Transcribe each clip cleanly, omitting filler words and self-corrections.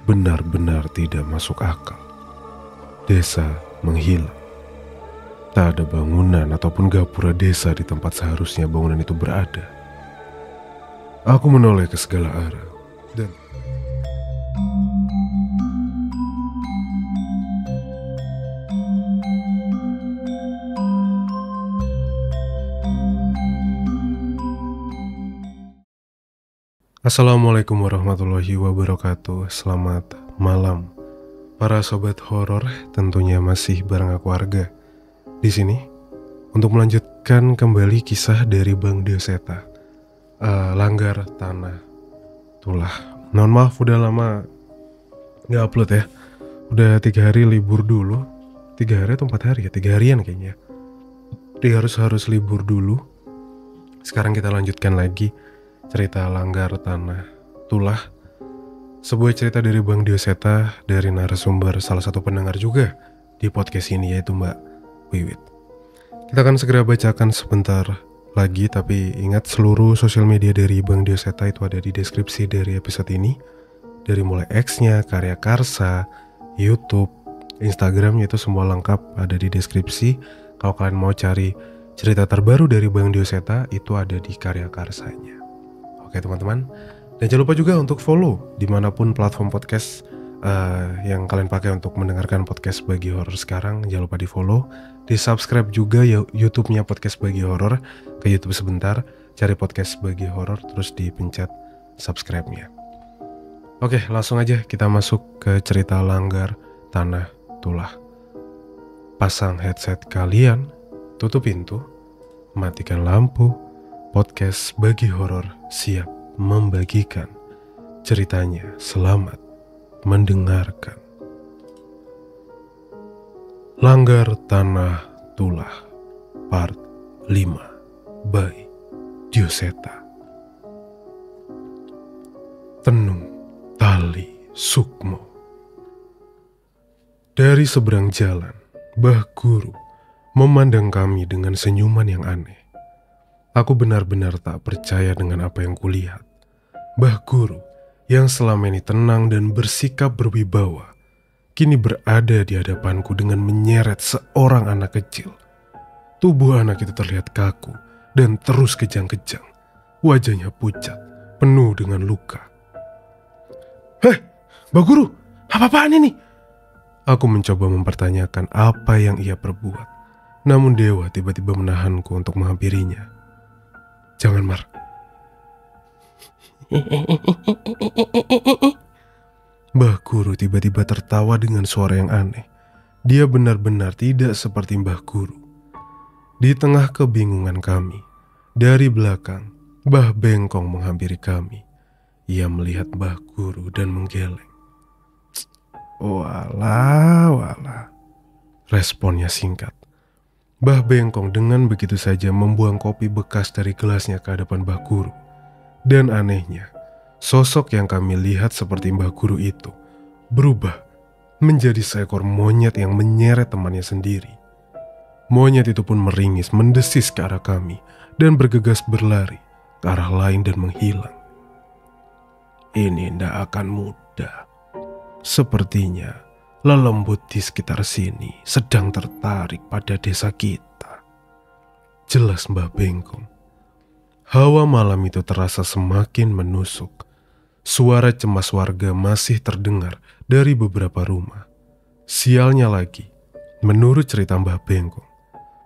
benar-benar tidak masuk akal. Desa menghilang. Tak ada bangunan ataupun gapura desa di tempat seharusnya bangunan itu berada. Aku menoleh ke segala arah dan Assalamualaikum warahmatullahi wabarakatuh. Selamat malam para sobat horor, tentunya masih bareng aku Arga di sini untuk melanjutkan kembali kisah dari Bang Dioseta, Langgar Tanah Tulah. Mohon maaf udah lama nggak upload ya. Udah 3 hari libur dulu. 3 hari atau 4 hari ya? 3 harian kayaknya. Dia harus libur dulu. Sekarang kita lanjutkan lagi cerita Langgar Tanah Tulah, sebuah cerita dari Bang Dioseta dari narasumber salah satu pendengar juga di podcast ini, yaitu Mbak Wiwit. Kita akan segera bacakan sebentar lagi, tapi ingat seluruh sosial media dari Bang Dioseta itu ada di deskripsi dari episode ini. Dari mulai X-nya, Karya Karsa, YouTube, Instagramnya itu semua lengkap ada di deskripsi. Kalau kalian mau cari cerita terbaru dari Bang Dioseta itu ada di Karya Karsanya. Oke teman-teman, dan jangan lupa juga untuk follow dimanapun platform podcast yang kalian pakai untuk mendengarkan podcast Bagi Horor sekarang. Jangan lupa di follow, di subscribe juga ya YouTube-nya podcast Bagi Horor. Ke YouTube sebentar, cari podcast Bagi Horor, terus dipencet subscribe-nya. Oke, langsung aja kita masuk ke cerita Langgar Tanah Tulah. Pasang headset kalian, tutup pintu, matikan lampu. Podcast Bagi Horor siap membagikan ceritanya. Selamat mendengarkan. Langgar Tanah Tulah Part 5 by Dioseta. Tenung Tali Sukmo. Dari seberang jalan, Mbah Guru memandang kami dengan senyuman yang aneh. Aku benar-benar tak percaya dengan apa yang kulihat. Mbah Guru yang selama ini tenang dan bersikap berwibawa, kini berada di hadapanku dengan menyeret seorang anak kecil. Tubuh anak itu terlihat kaku dan terus kejang-kejang. Wajahnya pucat, penuh dengan luka. "Heh, Mbah Guru, apa-apaan ini?" Aku mencoba mempertanyakan apa yang ia perbuat. Namun Dewa tiba-tiba menahanku untuk menghampirinya. "Jangan, Mar." Mbah Guru tiba-tiba tertawa dengan suara yang aneh. Dia benar-benar tidak seperti Mbah Guru. Di tengah kebingungan kami, dari belakang, Mbah Bengkong menghampiri kami. Ia melihat Mbah Guru dan menggeleng. Walah. Responnya singkat. Mbah Bengkong dengan begitu saja membuang kopi bekas dari gelasnya ke hadapan Mbah Guru. Dan anehnya, sosok yang kami lihat seperti Mbah Guru itu berubah menjadi seekor monyet yang menyeret temannya sendiri. Monyet itu pun meringis, mendesis ke arah kami dan bergegas berlari ke arah lain dan menghilang. Ini tidak akan mudah. Sepertinya lelembut di sekitar sini sedang tertarik pada desa kita, jelas Mbah Bengkong. Hawa malam itu terasa semakin menusuk. Suara cemas warga masih terdengar dari beberapa rumah. Sialnya lagi, menurut cerita Mbah Bengkong,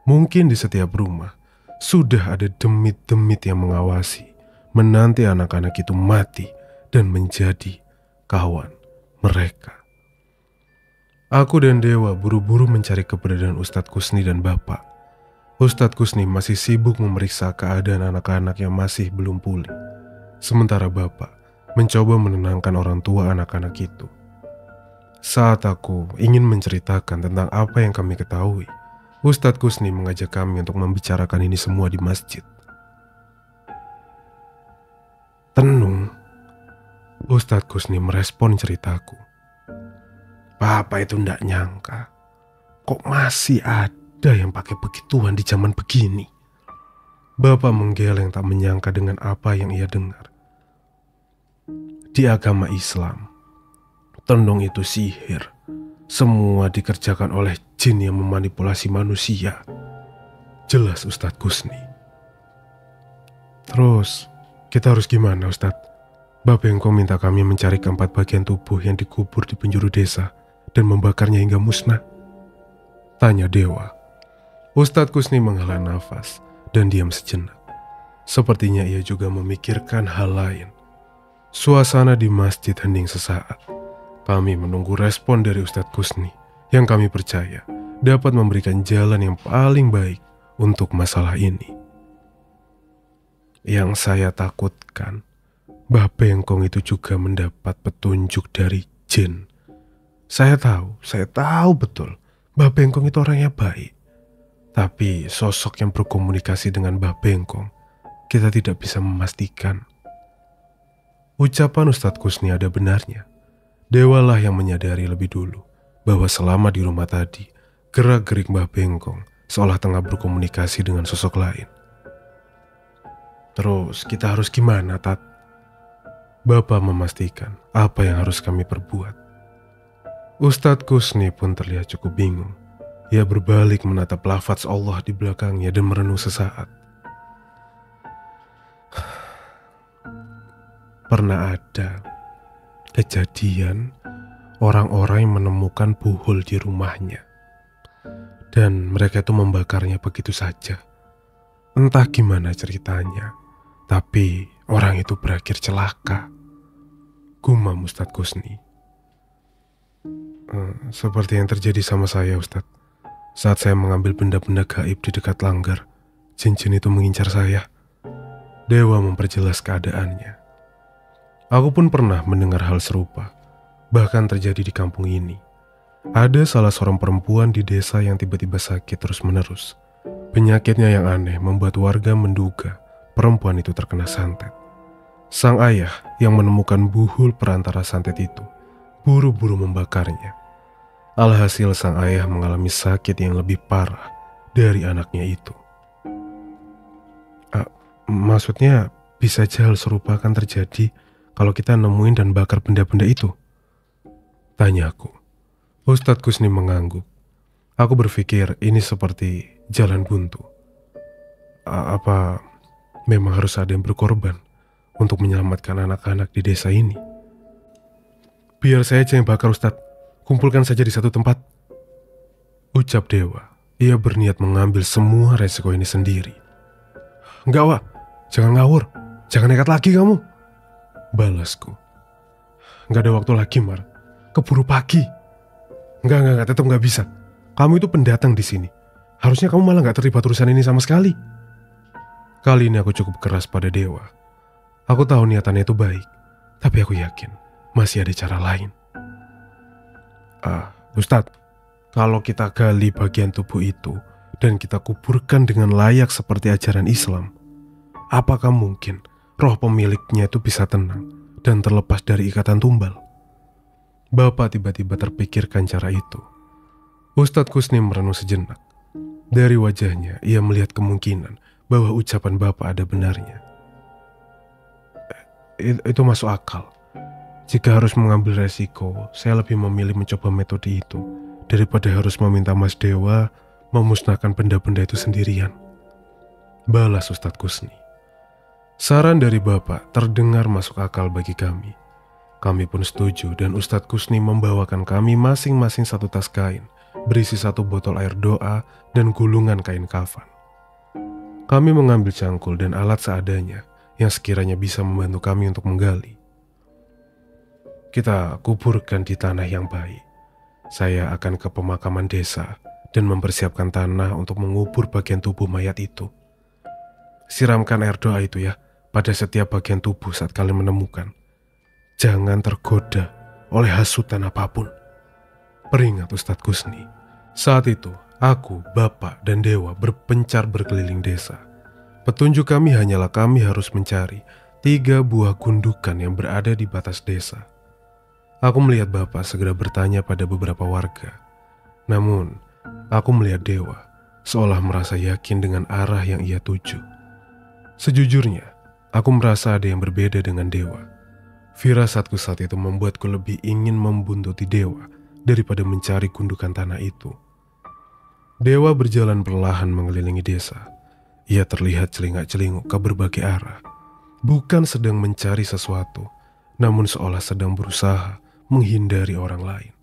mungkin di setiap rumah sudah ada demit-demit yang mengawasi, menanti anak-anak itu mati dan menjadi kawan mereka. Aku dan Dewa buru-buru mencari keberadaan Ustadz Kusni dan Bapak. Ustadz Kusni masih sibuk memeriksa keadaan anak-anak yang masih belum pulih. Sementara Bapak mencoba menenangkan orang tua anak-anak itu. Saat aku ingin menceritakan tentang apa yang kami ketahui, Ustadz Kusni mengajak kami untuk membicarakan ini semua di masjid. "Tenung," Ustadz Kusni merespon ceritaku. "Papa itu ndak nyangka, kok masih ada yang pakai begituan di zaman begini." Bapak menggeleng tak menyangka dengan apa yang ia dengar. Di agama Islam, Tendung itu sihir. Semua dikerjakan oleh jin yang memanipulasi manusia. Jelas Ustadz Kusni. Terus, kita harus gimana Ustadz? Babengko minta kami mencari keempat bagian tubuh yang dikubur di penjuru desa dan membakarnya hingga musnah. Tanya Dewa. Ustadz Kusni menghela nafas dan diam sejenak. Sepertinya ia juga memikirkan hal lain. Suasana di masjid hening sesaat. Kami menunggu respon dari Ustadz Kusni yang kami percaya dapat memberikan jalan yang paling baik untuk masalah ini. Yang saya takutkan, Mbah Bengkong itu juga mendapat petunjuk dari jin. Saya tahu betul Mbah Bengkong itu orangnya baik. Tapi sosok yang berkomunikasi dengan Mbah Bengkong, kita tidak bisa memastikan. Ucapan Ustadz Kusni ada benarnya. Dewalah yang menyadari lebih dulu bahwa selama di rumah tadi, gerak-gerik Mbah Bengkong seolah tengah berkomunikasi dengan sosok lain. Terus kita harus gimana, Tat? Bapak memastikan apa yang harus kami perbuat. Ustadz Kusni pun terlihat cukup bingung. Ia berbalik menatap lafaz Allah di belakangnya dan merenung sesaat. Pernah ada kejadian orang-orang yang menemukan buhul di rumahnya. Dan mereka itu membakarnya begitu saja. Entah gimana ceritanya, tapi orang itu berakhir celaka. Gumam Ustadz Kusni. Seperti yang terjadi sama saya, Ustadz. Saat saya mengambil benda-benda gaib di dekat langgar, jin-jin itu mengincar saya. Dewa memperjelas keadaannya. Aku pun pernah mendengar hal serupa, bahkan terjadi di kampung ini. Ada salah seorang perempuan di desa yang tiba-tiba sakit terus-menerus. Penyakitnya yang aneh membuat warga menduga perempuan itu terkena santet. Sang ayah yang menemukan buhul perantara santet itu buru-buru membakarnya. Alhasil sang ayah mengalami sakit yang lebih parah dari anaknya itu. Maksudnya bisa aja hal serupa akan terjadi kalau kita nemuin dan bakar benda-benda itu? Tanya aku. Ustadz Kusni mengangguk. Aku berpikir ini seperti jalan buntu. Apa memang harus ada yang berkorban untuk menyelamatkan anak-anak di desa ini? Biar saya aja yang bakar, Ustadz. Kumpulkan saja di satu tempat. Ucap Dewa. Ia berniat mengambil semua resiko ini sendiri. Enggak, Wak. Jangan ngawur. Jangan nekat lagi kamu. Balasku. Enggak ada waktu lagi, Mar. Keburu pagi. Enggak. Tetap enggak bisa. Kamu itu pendatang di sini. Harusnya kamu malah enggak terlibat urusan ini sama sekali. Kali ini aku cukup keras pada Dewa. Aku tahu niatannya itu baik. Tapi aku yakin masih ada cara lain. Ustadz, kalau kita gali bagian tubuh itu dan kita kuburkan dengan layak seperti ajaran Islam, apakah mungkin roh pemiliknya itu bisa tenang dan terlepas dari ikatan tumbal? Bapak tiba-tiba terpikirkan cara itu. Ustadz Kusni merenung sejenak. Dari wajahnya, ia melihat kemungkinan bahwa ucapan Bapak ada benarnya. Itu masuk akal. Jika harus mengambil resiko, saya lebih memilih mencoba metode itu daripada harus meminta Mas Dewa memusnahkan benda-benda itu sendirian. Balas Ustadz Kusni. Saran dari Bapak terdengar masuk akal bagi kami. Kami pun setuju dan Ustadz Kusni membawakan kami masing-masing satu tas kain berisi satu botol air doa dan gulungan kain kafan. Kami mengambil cangkul dan alat seadanya yang sekiranya bisa membantu kami untuk menggali. Kita kuburkan di tanah yang baik. Saya akan ke pemakaman desa dan mempersiapkan tanah untuk mengubur bagian tubuh mayat itu. Siramkan air doa itu ya pada setiap bagian tubuh saat kalian menemukan. Jangan tergoda oleh hasutan apapun. Peringat Ustadz Kusni. Saat itu, aku, Bapak, dan Dewa berpencar berkeliling desa. Petunjuk kami hanyalah kami harus mencari 3 buah gundukan yang berada di batas desa. Aku melihat Bapak segera bertanya pada beberapa warga. Namun, aku melihat Dewa seolah merasa yakin dengan arah yang ia tuju. Sejujurnya, aku merasa ada yang berbeda dengan Dewa. Firasatku saat itu membuatku lebih ingin membuntuti Dewa daripada mencari gundukan tanah itu. Dewa berjalan perlahan mengelilingi desa. Ia terlihat celingak-celinguk ke berbagai arah, bukan sedang mencari sesuatu, namun seolah sedang berusaha menghindari orang lain.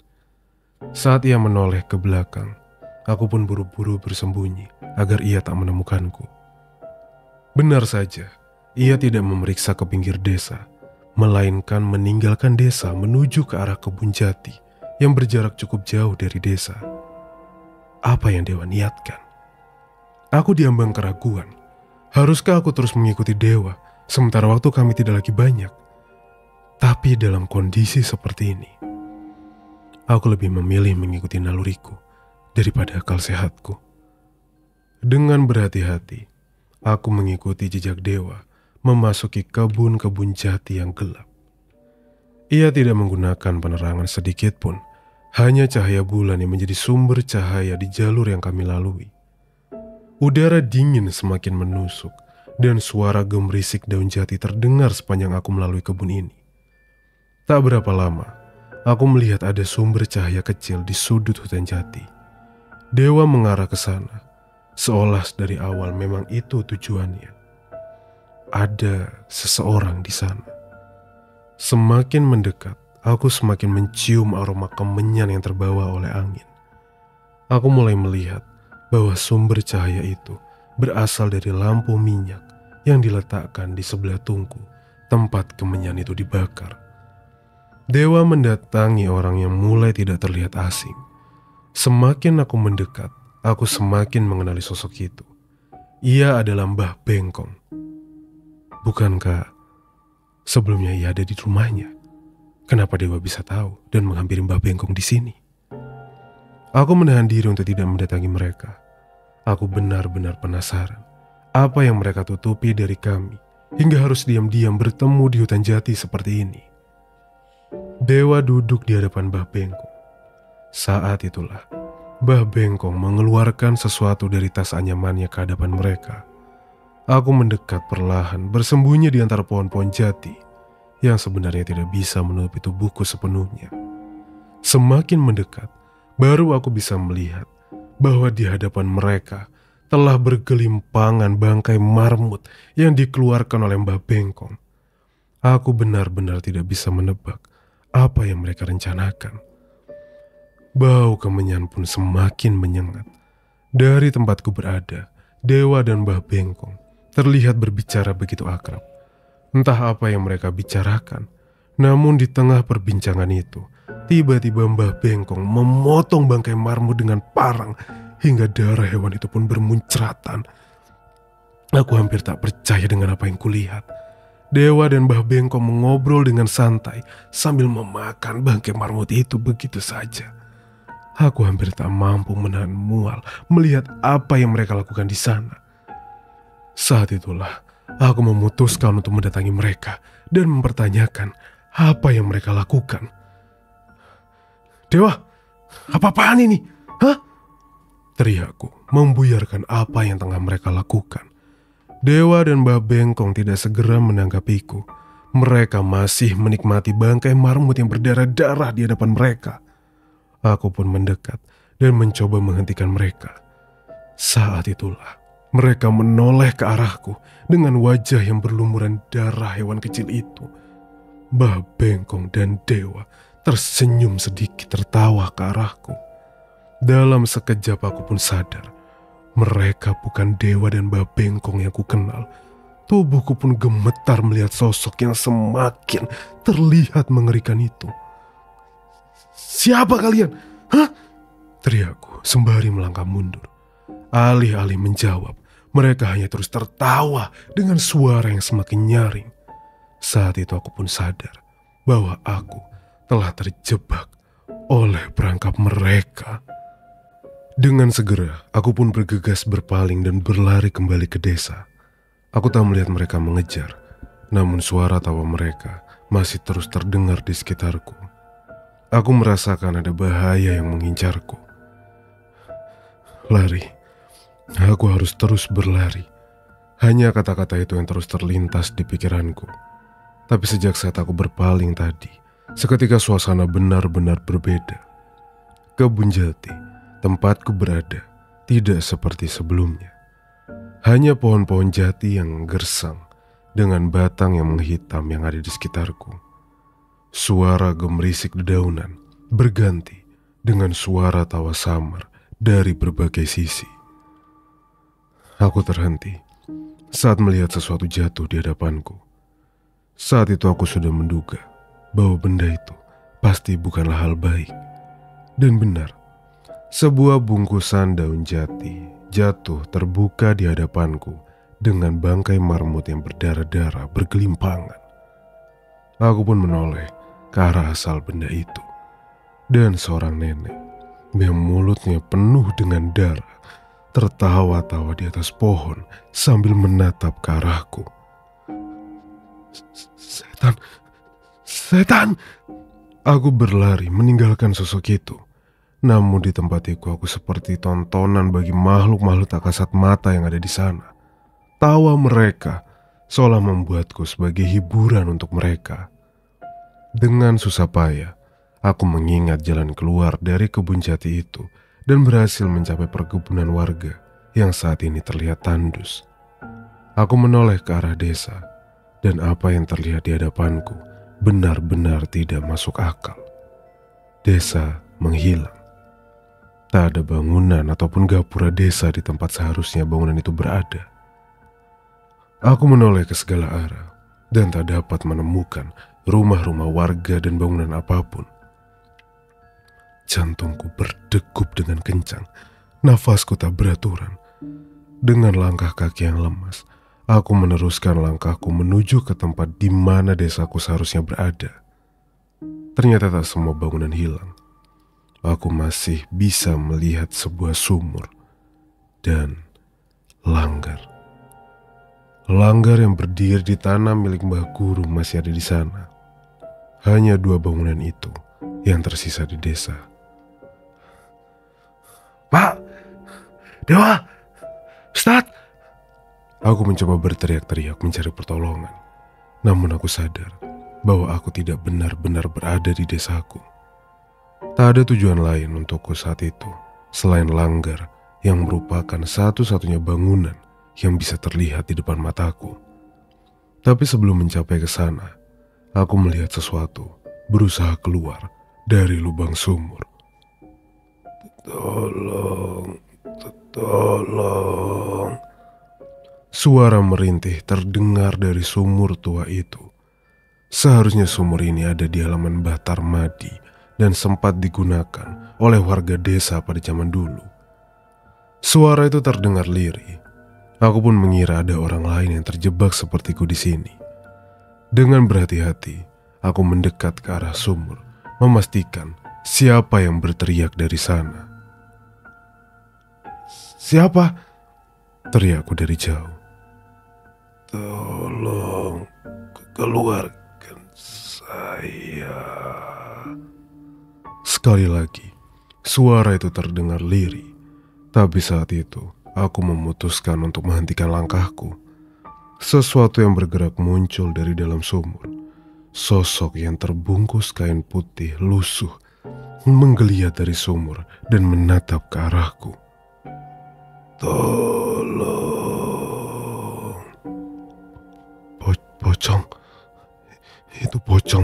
Saat ia menoleh ke belakang, aku pun buru-buru bersembunyi agar ia tak menemukanku. Benar saja, ia tidak memeriksa ke pinggir desa, melainkan meninggalkan desa menuju ke arah kebun jati yang berjarak cukup jauh dari desa. Apa yang Dewa niatkan? Aku diambang keraguan. Haruskah aku terus mengikuti Dewa sementara waktu kami tidak lagi banyak? Tapi dalam kondisi seperti ini, aku lebih memilih mengikuti naluriku daripada akal sehatku. Dengan berhati-hati, aku mengikuti jejak Dewa memasuki kebun-kebun jati yang gelap. Ia tidak menggunakan penerangan sedikit pun, hanya cahaya bulan yang menjadi sumber cahaya di jalur yang kami lalui. Udara dingin semakin menusuk dan suara gemerisik daun jati terdengar sepanjang aku melalui kebun ini. Tak berapa lama, aku melihat ada sumber cahaya kecil di sudut hutan jati. Dewa mengarah ke sana, seolah dari awal memang itu tujuannya. Ada seseorang di sana. Semakin mendekat, aku semakin mencium aroma kemenyan yang terbawa oleh angin. Aku mulai melihat bahwa sumber cahaya itu berasal dari lampu minyak yang diletakkan di sebelah tungku tempat kemenyan itu dibakar. Dewa mendatangi orang yang mulai tidak terlihat asing. Semakin aku mendekat, aku semakin mengenali sosok itu. Ia adalah Mbah Bengkong. Bukankah sebelumnya ia ada di rumahnya? Kenapa Dewa bisa tahu dan menghampiri Mbah Bengkong di sini? Aku menahan diri untuk tidak mendatangi mereka. Aku benar-benar penasaran apa yang mereka tutupi dari kami hingga harus diam-diam bertemu di hutan jati seperti ini. Dewa duduk di hadapan Mbah Bengkong. Saat itulah Mbah Bengkong mengeluarkan sesuatu dari tas anyamannya ke hadapan mereka. Aku mendekat perlahan, bersembunyi di antara pohon-pohon jati yang sebenarnya tidak bisa menutupi tubuhku sepenuhnya. Semakin mendekat, baru aku bisa melihat bahwa di hadapan mereka telah bergelimpangan bangkai marmut yang dikeluarkan oleh Mbah Bengkong. Aku benar-benar tidak bisa menebak apa yang mereka rencanakan. Bau kemenyan pun semakin menyengat. Dari tempatku berada, Dewa dan Mbah Bengkong terlihat berbicara begitu akrab. Entah apa yang mereka bicarakan, namun di tengah perbincangan itu, tiba-tiba Mbah Bengkong memotong bangkai marmut dengan parang hingga darah hewan itu pun bermuncratan. Aku hampir tak percaya dengan apa yang kulihat. Dewa dan Mbah Bengkong mengobrol dengan santai sambil memakan bangkai marmut itu begitu saja. Aku hampir tak mampu menahan mual melihat apa yang mereka lakukan di sana. Saat itulah aku memutuskan untuk mendatangi mereka dan mempertanyakan apa yang mereka lakukan. Dewa, apa-apaan ini? Hah? Teriakku membuyarkan apa yang tengah mereka lakukan. Dewa dan Mbah Bengkong tidak segera menanggapiku. Mereka masih menikmati bangkai marmut yang berdarah-darah di hadapan mereka. Aku pun mendekat dan mencoba menghentikan mereka. Saat itulah mereka menoleh ke arahku dengan wajah yang berlumuran darah hewan kecil itu. Mbah Bengkong dan Dewa tersenyum sedikit tertawa ke arahku. Dalam sekejap aku pun sadar, mereka bukan Dewa dan Mbah Bengkong yang kukenal. Tubuhku pun gemetar melihat sosok yang semakin terlihat mengerikan itu. Siapa kalian? Hah? Teriakku sembari melangkah mundur. Alih-alih menjawab, mereka hanya terus tertawa dengan suara yang semakin nyaring. Saat itu aku pun sadar bahwa aku telah terjebak oleh perangkap mereka. Dengan segera, aku pun bergegas berpaling dan berlari kembali ke desa. Aku tak melihat mereka mengejar, namun suara tawa mereka masih terus terdengar di sekitarku. Aku merasakan ada bahaya yang mengincarku. Lari. Aku harus terus berlari. Hanya kata-kata itu yang terus terlintas di pikiranku. Tapi sejak saat aku berpaling tadi, seketika suasana benar-benar berbeda. Kebun jati, tempatku berada, tidak seperti sebelumnya. Hanya pohon-pohon jati yang gersang dengan batang yang menghitam yang ada di sekitarku. Suara gemerisik dedaunan berganti dengan suara tawa samar dari berbagai sisi. Aku terhenti saat melihat sesuatu jatuh di hadapanku. Saat itu aku sudah menduga bahwa benda itu pasti bukanlah hal baik. Dan benar, sebuah bungkusan daun jati jatuh terbuka di hadapanku dengan bangkai marmut yang berdarah-darah bergelimpangan. Aku pun menoleh ke arah asal benda itu. Dan seorang nenek yang mulutnya penuh dengan darah tertawa-tawa di atas pohon sambil menatap ke arahku. Setan! Setan! Aku berlari meninggalkan sosok itu. Namun di tempat itu aku seperti tontonan bagi makhluk-makhluk tak kasat mata yang ada di sana. Tawa mereka seolah membuatku sebagai hiburan untuk mereka. Dengan susah payah, aku mengingat jalan keluar dari kebun jati itu dan berhasil mencapai perkebunan warga yang saat ini terlihat tandus. Aku menoleh ke arah desa dan apa yang terlihat di hadapanku benar-benar tidak masuk akal. Desa menghilang. Tak ada bangunan ataupun gapura desa di tempat seharusnya bangunan itu berada. Aku menoleh ke segala arah dan tak dapat menemukan rumah-rumah warga dan bangunan apapun. Jantungku berdegup dengan kencang, nafasku tak beraturan. Dengan langkah kaki yang lemas, aku meneruskan langkahku menuju ke tempat di mana desaku seharusnya berada. Ternyata tak semua bangunan hilang. Aku masih bisa melihat sebuah sumur dan langgar. Langgar yang berdiri di tanah milik Mbah Guru masih ada di sana. Hanya 2 bangunan itu yang tersisa di desa. Pak! Dewa! Ustadz! Aku mencoba berteriak-teriak mencari pertolongan. Namun aku sadar bahwa aku tidak benar-benar berada di desaku. Tak ada tujuan lain untukku saat itu selain langgar yang merupakan satu-satunya bangunan yang bisa terlihat di depan mataku. Tapi sebelum mencapai ke sana, aku melihat sesuatu berusaha keluar dari lubang sumur. Tolong, tolong. Suara merintih terdengar dari sumur tua itu. Seharusnya sumur ini ada di halaman Mbah Tarmadi dan sempat digunakan oleh warga desa pada zaman dulu. Suara itu terdengar lirih. Aku pun mengira ada orang lain yang terjebak sepertiku di sini. Dengan berhati-hati, aku mendekat ke arah sumur, memastikan siapa yang berteriak dari sana. Siapa? Teriakku dari jauh. Tolong keluarkan saya. Sekali lagi, suara itu terdengar lirih. Tapi saat itu, aku memutuskan untuk menghentikan langkahku. Sesuatu yang bergerak muncul dari dalam sumur. Sosok yang terbungkus kain putih lusuh menggeliat dari sumur dan menatap ke arahku. Tolong. Pocong. Itu pocong.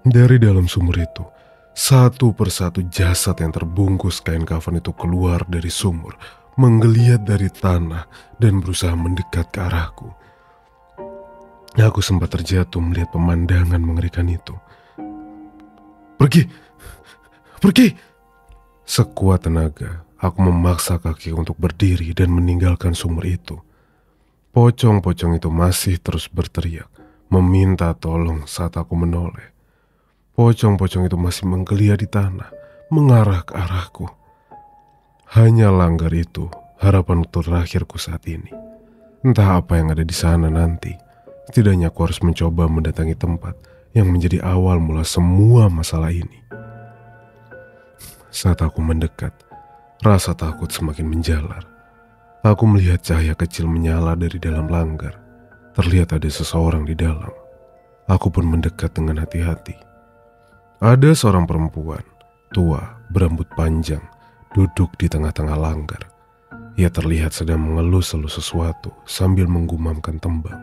Dari dalam sumur itu, satu persatu jasad yang terbungkus kain kafan itu keluar dari sumur, menggeliat dari tanah dan berusaha mendekat ke arahku. Aku sempat terjatuh melihat pemandangan mengerikan itu. Pergi! Pergi! Sekuat tenaga, aku memaksa kaki untuk berdiri dan meninggalkan sumur itu. Pocong-pocong itu masih terus berteriak, meminta tolong saat aku menoleh. Pocong-pocong itu masih menggeliat di tanah, mengarah ke arahku. Hanya langgar itu, harapan terakhirku saat ini. Entah apa yang ada di sana nanti. Setidaknya aku harus mencoba mendatangi tempat yang menjadi awal mula semua masalah ini. Saat aku mendekat, rasa takut semakin menjalar. Aku melihat cahaya kecil menyala dari dalam langgar. Terlihat ada seseorang di dalam. Aku pun mendekat dengan hati-hati. Ada seorang perempuan, tua, berambut panjang, duduk di tengah-tengah langgar. Ia terlihat sedang mengelus-elus sesuatu sambil menggumamkan tembang.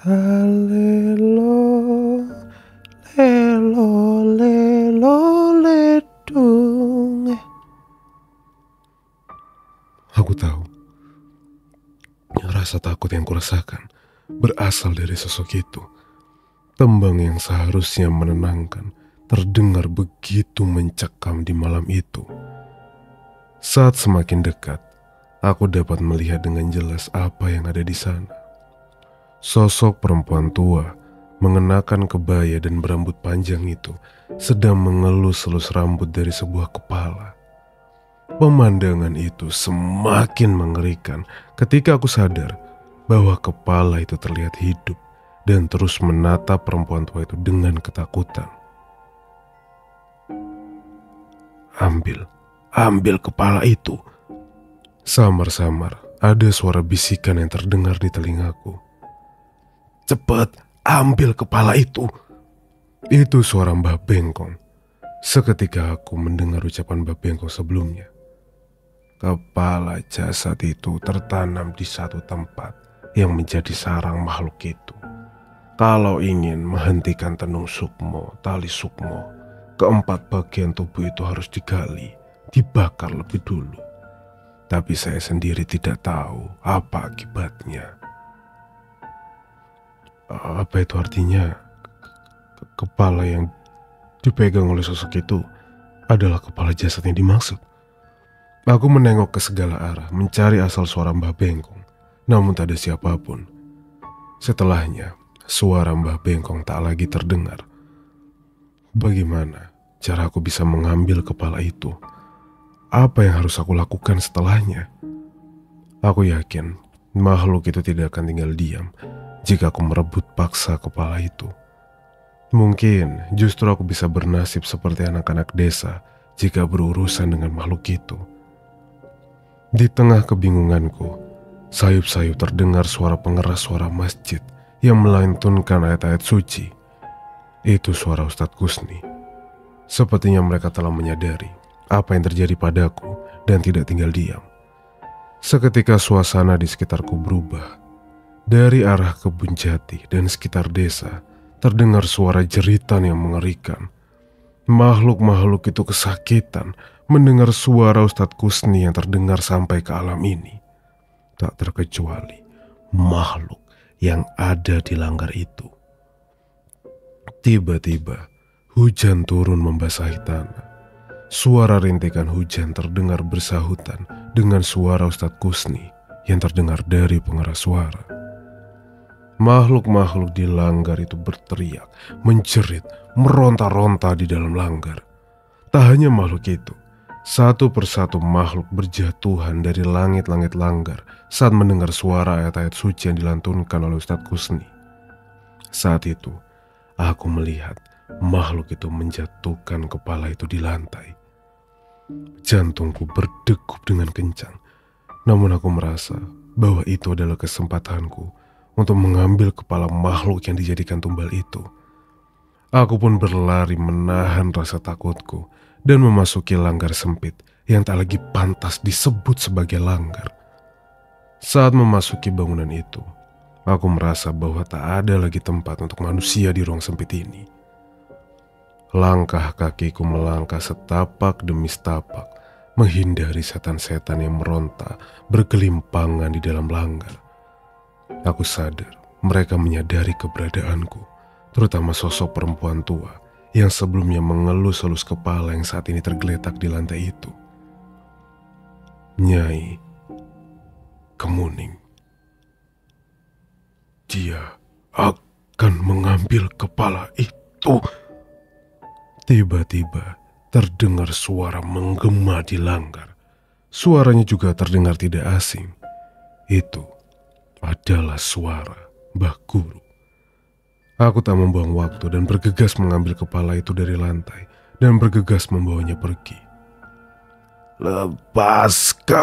Talelo, lelo, lelo, ledung. Aku tahu, rasa takut yang kurasakan berasal dari sosok itu. Tembang yang seharusnya menenangkan terdengar begitu mencekam di malam itu. Saat semakin dekat, aku dapat melihat dengan jelas apa yang ada di sana. Sosok perempuan tua mengenakan kebaya dan berambut panjang itu sedang mengelus-elus rambut dari sebuah kepala. Pemandangan itu semakin mengerikan ketika aku sadar bahwa kepala itu terlihat hidup dan terus menatap perempuan tua itu dengan ketakutan. Ambil kepala itu. Samar-samar ada suara bisikan yang terdengar di telingaku. Cepat, ambil kepala itu. Itu suara Mbah Bengkong. Seketika aku mendengar ucapan Mbah Bengkong sebelumnya. Kepala jasad itu tertanam di satu tempat yang menjadi sarang makhluk itu. Kalau ingin menghentikan tenung sukmo, tali sukmo, keempat bagian tubuh itu harus digali, dibakar lebih dulu. Tapi saya sendiri tidak tahu apa akibatnya. Apa itu artinya? Kepala yang dipegang oleh sosok itu adalah kepala jasad yang dimaksud. Aku menengok ke segala arah mencari asal suara Mbah Bengkong, namun tak ada siapapun. Setelahnya, suara Mbah Bengkong tak lagi terdengar. Bagaimana cara aku bisa mengambil kepala itu? Apa yang harus aku lakukan setelahnya? Aku yakin makhluk itu tidak akan tinggal diam jika aku merebut paksa kepala itu. Mungkin justru aku bisa bernasib seperti anak-anak desa jika berurusan dengan makhluk itu. Di tengah kebingunganku, sayup-sayup terdengar suara pengeras suara masjid yang melantunkan ayat-ayat suci. Itu suara Ustadz Kusni. Sepertinya mereka telah menyadari apa yang terjadi padaku dan tidak tinggal diam. Seketika suasana di sekitarku berubah. Dari arah kebun jati dan sekitar desa terdengar suara jeritan yang mengerikan. Makhluk-makhluk itu kesakitan mendengar suara Ustadz Kusni yang terdengar sampai ke alam ini. Tak terkecuali makhluk yang ada di langgar itu. Tiba-tiba hujan turun membasahi tanah. Suara rintikan hujan terdengar bersahutan dengan suara Ustadz Kusni yang terdengar dari pengeras suara. Makhluk-makhluk di langgar itu berteriak, menjerit, meronta-ronta di dalam langgar. Tak hanya makhluk itu, satu persatu makhluk berjatuhan dari langit-langit langgar saat mendengar suara ayat-ayat suci yang dilantunkan oleh Ustadz Kusni. Saat itu, aku melihat makhluk itu menjatuhkan kepala itu di lantai. Jantungku berdegup dengan kencang, namun aku merasa bahwa itu adalah kesempatanku untuk mengambil kepala makhluk yang dijadikan tumbal itu. Aku pun berlari menahan rasa takutku dan memasuki langgar sempit yang tak lagi pantas disebut sebagai langgar. Saat memasuki bangunan itu, aku merasa bahwa tak ada lagi tempat untuk manusia di ruang sempit ini. Langkah kakiku melangkah setapak demi setapak, menghindari setan-setan yang meronta bergelimpangan di dalam langgar. Aku sadar mereka menyadari keberadaanku, terutama sosok perempuan tua yang sebelumnya mengelus-elus kepala yang saat ini tergeletak di lantai itu. Nyai Kemuning. Dia akan mengambil kepala itu. Tiba-tiba terdengar suara menggema di langgar. Suaranya juga terdengar tidak asing. Itu adalah suara Mbah Guru. Aku tak membuang waktu dan bergegas mengambil kepala itu dari lantai dan bergegas membawanya pergi. Lepaskan!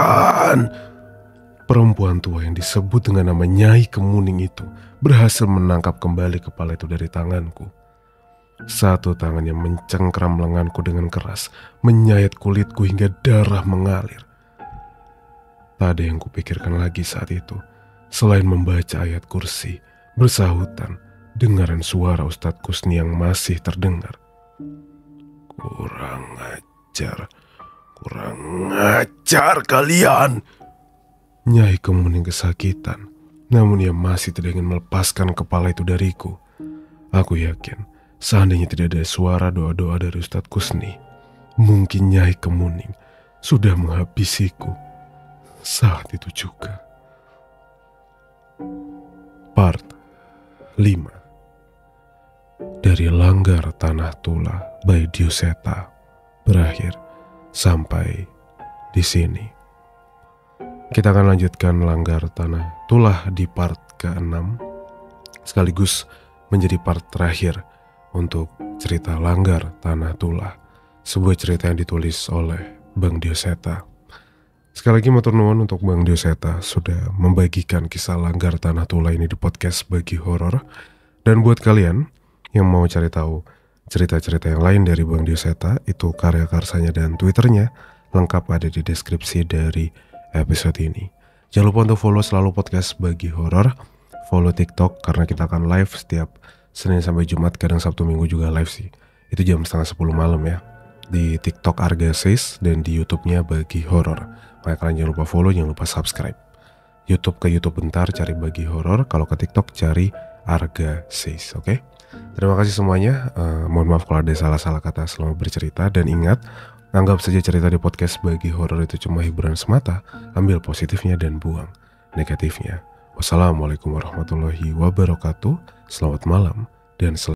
perempuan tua yang disebut dengan nama Nyai Kemuning itu berhasil menangkap kembali kepala itu dari tanganku. Satu tangannya mencengkram lenganku dengan keras, menyayat kulitku hingga darah mengalir. Tak ada yang kupikirkan lagi saat itu, selain membaca ayat kursi, bersahutan dengaran suara Ustadz Kusni yang masih terdengar. Kurang ajar kalian. Nyai Kemuning kesakitan, namun ia masih tidak ingin melepaskan kepala itu dariku. Aku yakin, seandainya tidak ada suara doa-doa dari Ustadz Kusni, mungkin Nyai Kemuning sudah menghabisiku saat itu juga. Part 5 dari Langgar Tanah Tula by Dioseta berakhir sampai di sini. Kita akan lanjutkan Langgar Tanah Tula di part ke-6, sekaligus menjadi part terakhir untuk cerita Langgar Tanah Tula, sebuah cerita yang ditulis oleh Bang Dioseta. Sekali lagi matur nuwun untuk Bang Dioseta sudah membagikan kisah Langgar Tanah Tula ini di podcast Bagi Horor. Dan buat kalian yang mau cari tahu cerita-cerita yang lain dari Bang Dioseta, itu karya karsanya dan Twitternya lengkap ada di deskripsi dari episode ini. Jangan lupa untuk follow selalu podcast Bagi Horor, follow TikTok karena kita akan live setiap Senin sampai Jumat, kadang Sabtu Minggu juga live sih. Itu jam 9:30 malam ya. Di TikTok Arga Says dan di YouTube-nya Bagi Horor. Makanya kalian jangan lupa follow, jangan lupa subscribe. YouTube ke YouTube bentar cari Bagi Horor, kalau ke TikTok cari Arga Says, oke? Terima kasih semuanya. Mohon maaf kalau ada salah-salah kata selama bercerita, dan ingat, anggap saja cerita di podcast Bagi Horor itu cuma hiburan semata. Ambil positifnya dan buang negatifnya. Wassalamualaikum warahmatullahi wabarakatuh. Selamat malam dan